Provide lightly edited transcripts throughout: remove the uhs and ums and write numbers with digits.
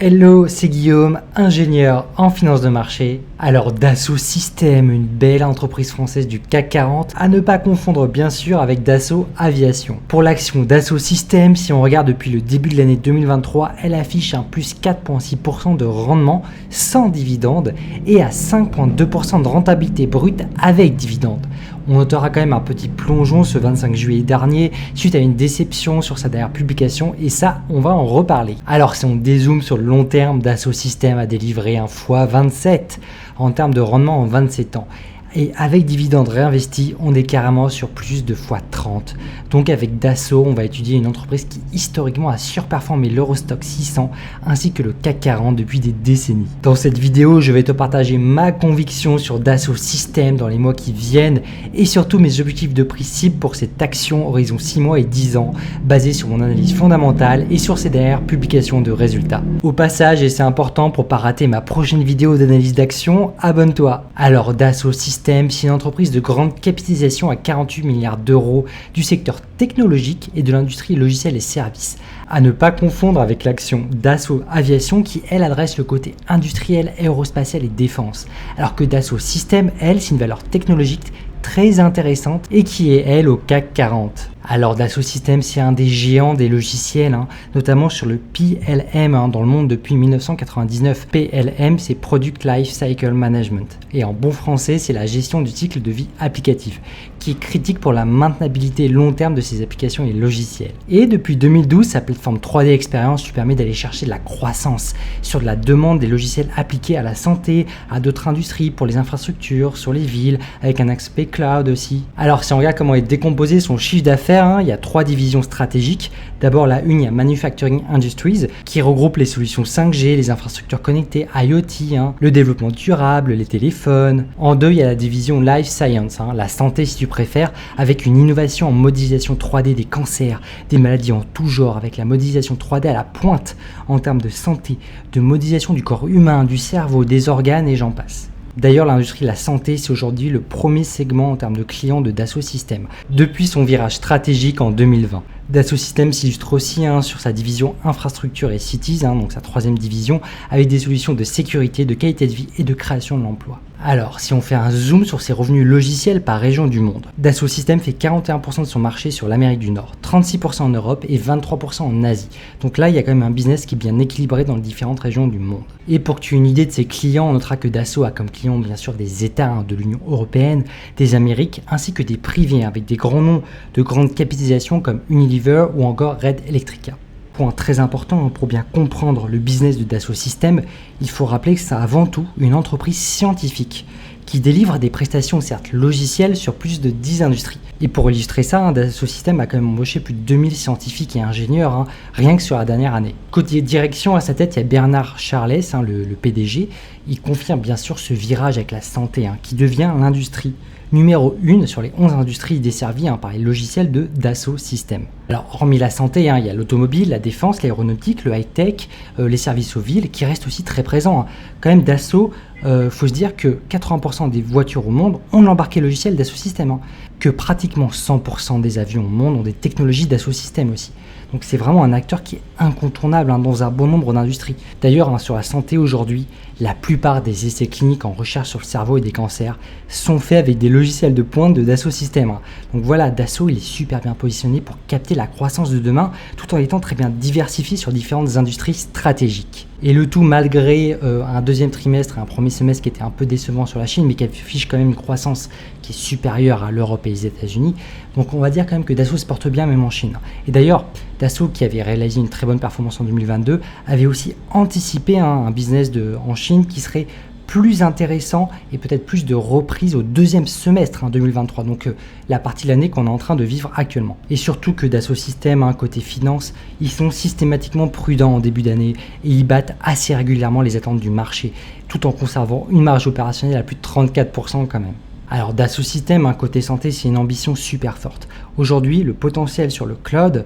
Hello, c'est Guillaume, ingénieur en finance de marché. Alors Dassault Systèmes, une belle entreprise française du CAC 40, à ne pas confondre bien sûr avec Dassault Aviation. Pour l'action Dassault Systèmes, si on regarde depuis le début de l'année 2023, elle affiche un plus 4,6% de rendement sans dividende et à 5,2% de rentabilité brute avec dividende. On notera quand même un petit plongeon ce 25 juillet dernier suite à une déception sur sa dernière publication et ça, on va en reparler. Alors si on dézoome sur le long terme, Dassault Systèmes a délivré un x27 en termes de rendement en 27 ans. Et avec dividendes réinvestis, on est carrément sur plus de x30. Donc avec Dassault, on va étudier une entreprise qui historiquement a surperformé l'Eurostoxx 600 ainsi que le CAC 40 depuis des décennies. Dans cette vidéo, je vais te partager ma conviction sur Dassault Systèmes dans les mois qui viennent et surtout mes objectifs de prix cible pour cette action horizon 6 mois et 10 ans basée sur mon analyse fondamentale et sur ses dernières publications de résultats. Au passage, et c'est important pour pas rater ma prochaine vidéo d'analyse d'action, abonne-toi. Alors Dassault Systèmes, c'est une entreprise de grande capitalisation à 48 milliards d'euros du secteur technologique et de l'industrie logicielle et services. À ne pas confondre avec l'action Dassault Aviation qui, elle, adresse le côté industriel, aérospatial et défense. Alors que Dassault Systèmes, elle, c'est une valeur technologique très intéressante et qui est, elle, au CAC 40. Alors Dassault Systèmes, c'est un des géants des logiciels, notamment sur le PLM dans le monde depuis 1999. PLM, c'est Product Life Cycle Management. Et en bon français, c'est la gestion du cycle de vie applicatif, qui est critique pour la maintenabilité long terme de ses applications et logiciels. Et depuis 2012, sa plateforme 3D Experience lui permet d'aller chercher de la croissance sur de la demande des logiciels appliqués à la santé, à d'autres industries, pour les infrastructures, sur les villes, avec un aspect cloud aussi. Alors si on regarde comment est décomposé son chiffre d'affaires, il y a 3 divisions stratégiques. D'abord la une, il y a Manufacturing Industries qui regroupe les solutions 5G, les infrastructures connectées, IoT, le développement durable, les téléphones. En 2, il y a la division Life Science, la santé si tu préfères, avec une innovation en modélisation 3D des cancers, des maladies en tout genre, avec la modélisation 3D à la pointe en termes de santé, de modélisation du corps humain, du cerveau, des organes et j'en passe. D'ailleurs, l'industrie de la santé, c'est aujourd'hui le premier segment en termes de clients de Dassault Systèmes, depuis son virage stratégique en 2020. Dassault Systèmes s'illustre aussi sur sa division infrastructure et cities, donc sa 3e division, avec des solutions de sécurité, de qualité de vie et de création de l'emploi. Alors, si on fait un zoom sur ses revenus logiciels par région du monde, Dassault Systèmes fait 41% de son marché sur l'Amérique du Nord, 36% en Europe et 23% en Asie. Donc là, il y a quand même un business qui est bien équilibré dans les différentes régions du monde. Et pour que tu aies une idée de ses clients, on notera que Dassault a comme clients bien sûr des États de l'Union Européenne, des Amériques, ainsi que des privés avec des grands noms de grande capitalisation comme Unilever ou encore Red Electrica. Point très important pour bien comprendre le business de Dassault Systèmes, il faut rappeler que c'est avant tout une entreprise scientifique qui délivre des prestations certes logicielles sur plus de 10 industries. Et pour illustrer ça, Dassault Systèmes a quand même embauché plus de 2000 scientifiques et ingénieurs, rien que sur la dernière année. Côté direction, à sa tête, il y a Bernard Charlès, le PDG. Il confirme bien sûr ce virage avec la santé, qui devient l'industrie numéro 1 sur les 11 industries desservies par les logiciels de Dassault Systèmes. Alors, hormis la santé, il y a l'automobile, la défense, l'aéronautique, le high-tech, les services aux villes qui restent aussi très présents. Quand même, Dassault, faut se dire que 80% des voitures au monde ont l'embarqué logiciel Dassault Systèmes, que pratiquement 100% des avions au monde ont des technologies Dassault Systèmes aussi. Donc c'est vraiment un acteur qui est incontournable dans un bon nombre d'industries. D'ailleurs, sur la santé aujourd'hui, la plupart des essais cliniques en recherche sur le cerveau et des cancers sont faits avec des logiciels de pointe de Dassault Systèmes. Donc voilà, Dassault il est super bien positionné pour capter la croissance de demain tout en étant très bien diversifié sur différentes industries stratégiques. Et le tout malgré un deuxième trimestre et un premier semestre qui était un peu décevant sur la Chine, mais qui affiche quand même une croissance qui est supérieure à l'Europe et les États-Unis. Donc on va dire quand même que Dassault se porte bien même en Chine. Et d'ailleurs, Dassault, qui avait réalisé une très bonne performance en 2022, avait aussi anticipé un business en Chine qui serait plus intéressant et peut-être plus de reprise au deuxième semestre 2023, donc la partie de l'année qu'on est en train de vivre actuellement. Et surtout que Dassault Systèmes, côté finance, ils sont systématiquement prudents en début d'année et ils battent assez régulièrement les attentes du marché, tout en conservant une marge opérationnelle à plus de 34% quand même. Alors Dassault Systèmes, côté santé, c'est une ambition super forte. Aujourd'hui, le potentiel sur le cloud,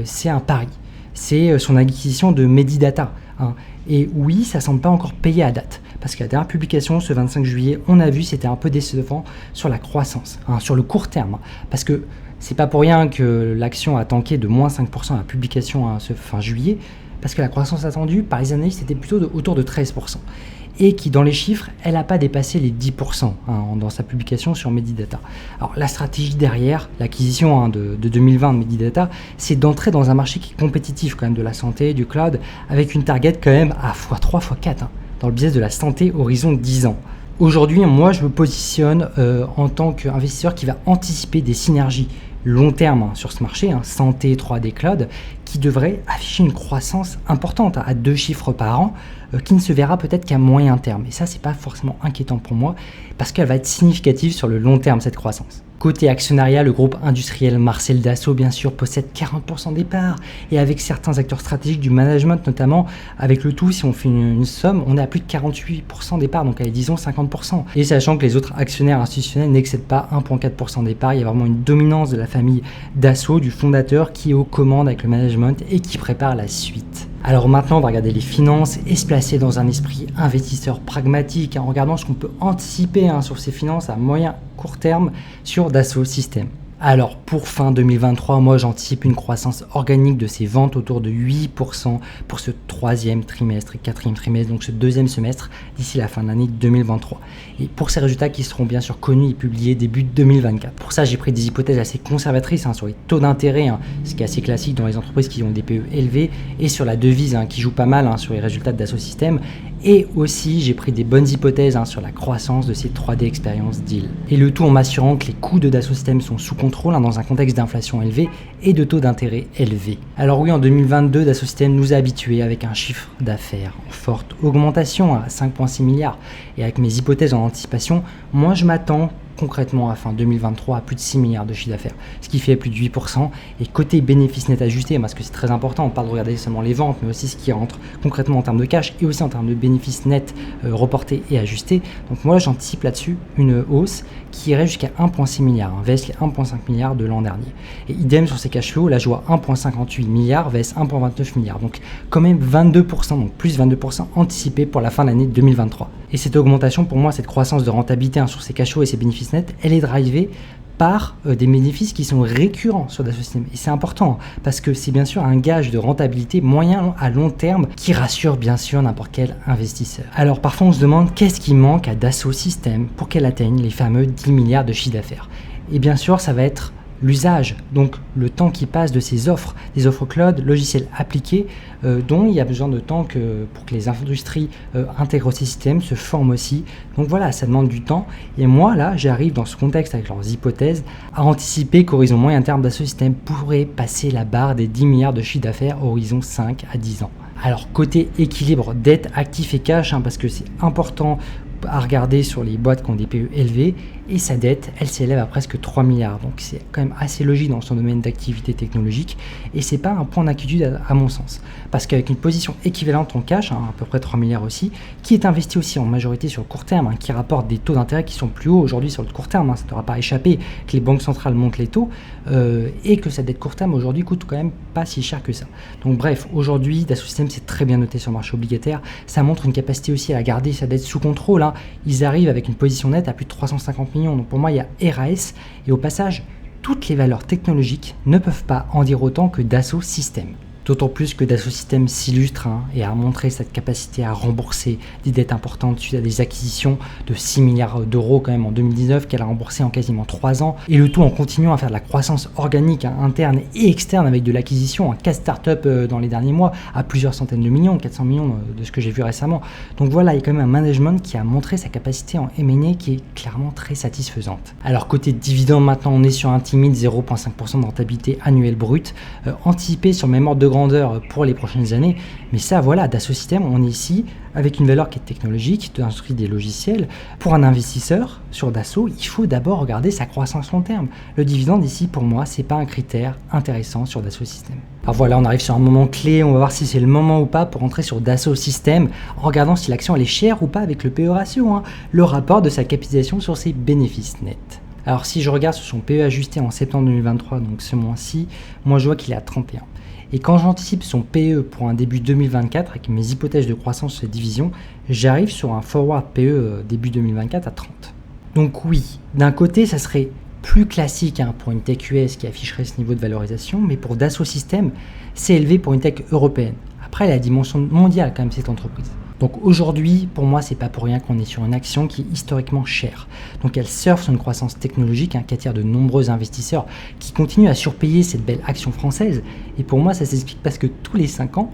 c'est un pari. C'est son acquisition de Medidata. Et oui, ça ne semble pas encore payé à date. Parce que la dernière publication, ce 25 juillet, on a vu, c'était un peu décevant sur la croissance, sur le court terme. Parce que c'est pas pour rien que l'action a tanké de moins 5% à la publication ce fin juillet. parce que la croissance attendue par les analystes était plutôt autour de 13%. Et qui, dans les chiffres, elle n'a pas dépassé les 10% dans sa publication sur Medidata. Alors, la stratégie derrière l'acquisition de 2020 de Medidata, c'est d'entrer dans un marché qui est compétitif quand même de la santé, du cloud, avec une target quand même à x3, x4, dans le business de la santé horizon 10 ans. Aujourd'hui, moi, je me positionne en tant qu'investisseur qui va anticiper des synergies long terme sur ce marché, santé, 3D cloud, qui devrait afficher une croissance importante à 2 chiffres par an, qui ne se verra peut-être qu'à moyen terme. Et ça, c'est pas forcément inquiétant pour moi, parce qu'elle va être significative sur le long terme, cette croissance. Côté actionnariat, le groupe industriel Marcel Dassault, bien sûr, possède 40% des parts, et avec certains acteurs stratégiques du management, notamment, avec le tout, si on fait une somme, on est à plus de 48% des parts, donc allez, disons 50%. Et sachant que les autres actionnaires institutionnels n'excèdent pas 1,4% des parts, il y a vraiment une dominance de la famille Dassault, du fondateur, qui est aux commandes avec le management et qui prépare la suite. Alors maintenant, on va regarder les finances et se placer dans un esprit investisseur pragmatique en regardant ce qu'on peut anticiper sur ces finances à moyen court terme sur Dassault Systèmes. Alors pour fin 2023, moi j'anticipe une croissance organique de ses ventes autour de 8% pour ce 3e trimestre et 4e trimestre, donc ce 2e semestre d'ici la fin de l'année 2023. Et pour ces résultats qui seront bien sûr connus et publiés début 2024. Pour ça, j'ai pris des hypothèses assez conservatrices sur les taux d'intérêt, ce qui est assez classique dans les entreprises qui ont des PE élevés, et sur la devise qui joue pas mal sur les résultats de Dassault Systèmes. Et aussi, j'ai pris des bonnes hypothèses sur la croissance de ces 3D Experience Deal. Et le tout en m'assurant que les coûts de Dassault Systèmes sont sous contrôle dans un contexte d'inflation élevée et de taux d'intérêt élevés. Alors oui, en 2022, Dassault Systèmes nous a habitués avec un chiffre d'affaires en forte augmentation à 5,6 milliards. Et avec mes hypothèses en anticipation, moi je m'attends concrètement à fin 2023 à plus de 6 milliards de chiffre d'affaires, ce qui fait plus de 8%. Et côté bénéfice net ajusté, parce que c'est très important, on parle de regarder seulement les ventes, mais aussi ce qui rentre concrètement en termes de cash et aussi en termes de bénéfice net reporté et ajusté. Donc moi j'anticipe là-dessus une hausse qui irait jusqu'à 1,6 milliard, vs les 1,5 milliards de l'an dernier. Et idem sur ces cash flows, là je vois 1,58 milliards vs 1,29 milliards. Donc quand même 22%, donc plus 22% anticipé pour la fin de l'année 2023. Et cette augmentation, pour moi, cette croissance de rentabilité sur ces cash flows et ces bénéfices nets, elle est drivée par des bénéfices qui sont récurrents sur Dassault Systèmes. Et c'est important parce que c'est bien sûr un gage de rentabilité moyen à long terme qui rassure bien sûr n'importe quel investisseur. Alors parfois on se demande qu'est-ce qui manque à Dassault Systèmes pour qu'elle atteigne les fameux 10 milliards de chiffre d'affaires. Et bien sûr ça va être l'usage, donc le temps qui passe de ces offres, des offres cloud, logiciels appliqués, dont il y a besoin de temps pour que les industries intègrent ces systèmes, se forment aussi. Donc voilà, ça demande du temps. Et moi, là, j'arrive dans ce contexte avec leurs hypothèses à anticiper qu'horizon moyen terme Dassault Systèmes pourrait passer la barre des 10 milliards de chiffre d'affaires horizon 5 à 10 ans. Alors côté équilibre dette, actifs et cash, parce que c'est important à regarder sur les boîtes qui ont des PE élevés, et sa dette, elle s'élève à presque 3 milliards. Donc c'est quand même assez logique dans son domaine d'activité technologique, et c'est pas un point d'inquiétude à mon sens. Parce qu'avec une position équivalente en cash, à peu près 3 milliards aussi, qui est investi aussi en majorité sur le court terme, qui rapporte des taux d'intérêt qui sont plus hauts aujourd'hui sur le court terme, ça ne t'aura pas échappé que les banques centrales montent les taux, et que sa dette court terme aujourd'hui coûte quand même pas si cher que ça. Donc bref, aujourd'hui, Dassault Systèmes c'est très bien noté sur le marché obligataire, ça montre une capacité aussi à garder sa dette sous contrôle. Ils arrivent avec une position nette à plus de 350 millions. Donc pour moi, il y a RAS. Et au passage, toutes les valeurs technologiques ne peuvent pas en dire autant que Dassault Systèmes. D'autant plus que Dassault Systèmes s'illustre et a montré cette capacité à rembourser des dettes importantes suite à des acquisitions de 6 milliards d'euros quand même en 2019 qu'elle a remboursé en quasiment 3 ans. Et le tout en continuant à faire de la croissance organique interne et externe avec de l'acquisition, 4 startups dans les derniers mois à plusieurs centaines de millions, 400 millions de ce que j'ai vu récemment. Donc voilà, il y a quand même un management qui a montré sa capacité en M&A qui est clairement très satisfaisante. Alors côté dividende, maintenant on est sur un timide 0,5% de rentabilité annuelle brute, anticipé sur le même ordre de grandeur pour les prochaines années. Mais ça, voilà, Dassault Systèmes, on est ici avec une valeur qui est technologique, de l'industrie des logiciels. Pour un investisseur sur Dassault, il faut d'abord regarder sa croissance long terme. Le dividende ici, pour moi, c'est pas un critère intéressant sur Dassault Systèmes. Alors voilà, on arrive sur un moment clé, on va voir si c'est le moment ou pas pour entrer sur Dassault Systèmes, en regardant si l'action elle est chère ou pas avec le PE ratio, le rapport de sa capitalisation sur ses bénéfices nets. Alors si je regarde sur son PE ajusté en septembre 2023, donc ce mois-ci, moi je vois qu'il est à 31. Et quand j'anticipe son PE pour un début 2024, avec mes hypothèses de croissance sur cette division, j'arrive sur un forward PE début 2024 à 30. Donc oui, d'un côté, ça serait plus classique pour une tech US qui afficherait ce niveau de valorisation, mais pour Dassault Systèmes, c'est élevé pour une tech européenne, à Après, la dimension mondiale quand même cette entreprise. Donc aujourd'hui, pour moi, c'est pas pour rien qu'on est sur une action qui est historiquement chère. Donc elle surfe sur une croissance technologique qui attire de nombreux investisseurs qui continuent à surpayer cette belle action française. Et pour moi, ça s'explique parce que tous les 5 ans,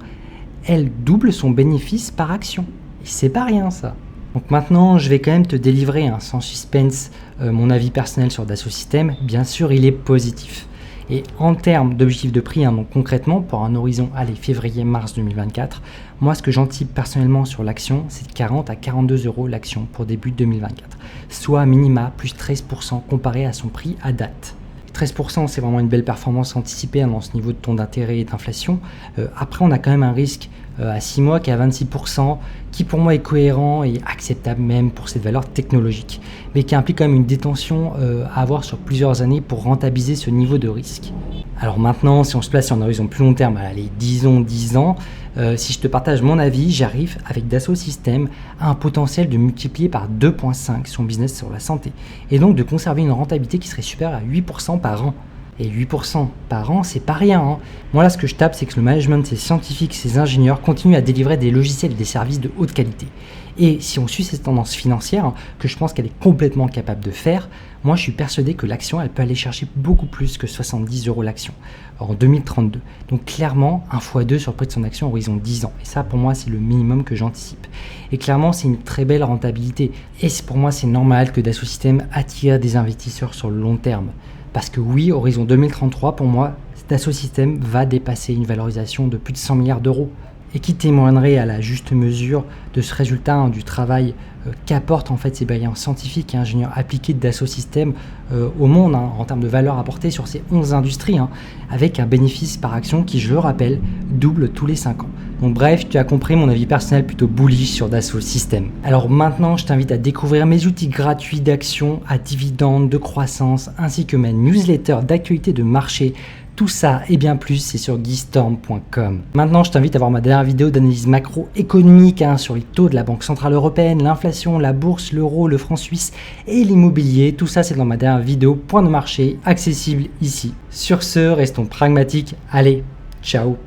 elle double son bénéfice par action. Et c'est pas rien ça. Donc maintenant, je vais quand même te délivrer sans suspense mon avis personnel sur Dassault Systèmes. Bien sûr, il est positif. Et en termes d'objectifs de prix, donc concrètement, pour un horizon février-mars 2024, moi ce que j'anticipe personnellement sur l'action, c'est de 40 à 42 euros l'action pour début 2024, soit à minima plus 13% comparé à son prix à date. 13%, c'est vraiment une belle performance anticipée dans ce niveau de taux d'intérêt et d'inflation. Après, on a quand même un risque à 6 mois qui est à 26%, qui pour moi est cohérent et acceptable même pour cette valeur technologique, mais qui implique quand même une détention à avoir sur plusieurs années pour rentabiliser ce niveau de risque. Alors maintenant, si on se place sur un horizon plus long terme, allez, disons 10 ans, si je te partage mon avis, j'arrive avec Dassault Systèmes à un potentiel de multiplier par 2,5 son business sur la santé, et donc de conserver une rentabilité qui serait supérieure à 8% par an. Et 8% par an, c'est pas rien. Moi là, ce que je tape, c'est que le management, ses scientifiques, ses ingénieurs continuent à délivrer des logiciels et des services de haute qualité. Et si on suit cette tendance financière, que je pense qu'elle est complètement capable de faire, moi je suis persuadé que l'action, elle peut aller chercher beaucoup plus que 70 euros l'action en 2032. Donc clairement, 1x2 sur le prix de son action à horizon 10 ans. Et ça, pour moi, c'est le minimum que j'anticipe. Et clairement, c'est une très belle rentabilité. Et pour moi, c'est normal que Dassault Systèmes attire des investisseurs sur le long terme. Parce que oui, horizon 2033, pour moi, Dassault Systèmes va dépasser une valorisation de plus de 100 milliards d'euros. Et qui témoignerait à la juste mesure de ce résultat du travail qu'apportent en fait ces baillants scientifiques et ingénieurs appliqués de Dassault Systèmes au monde en termes de valeur apportée sur ces 11 industries, avec un bénéfice par action qui, je le rappelle, double tous les 5 ans. Donc bref, tu as compris mon avis personnel plutôt bullish sur Dassault Systèmes. Alors maintenant, je t'invite à découvrir mes outils gratuits d'action à dividendes, de croissance, ainsi que ma newsletter d'actualité de marché. Tout ça et bien plus, c'est sur guystorm.com. Maintenant, je t'invite à voir ma dernière vidéo d'analyse macroéconomique sur les taux de la Banque Centrale Européenne, l'inflation, la bourse, l'euro, le franc suisse et l'immobilier. Tout ça, c'est dans ma dernière vidéo Point de marché, accessible ici. Sur ce, restons pragmatiques. Allez, ciao!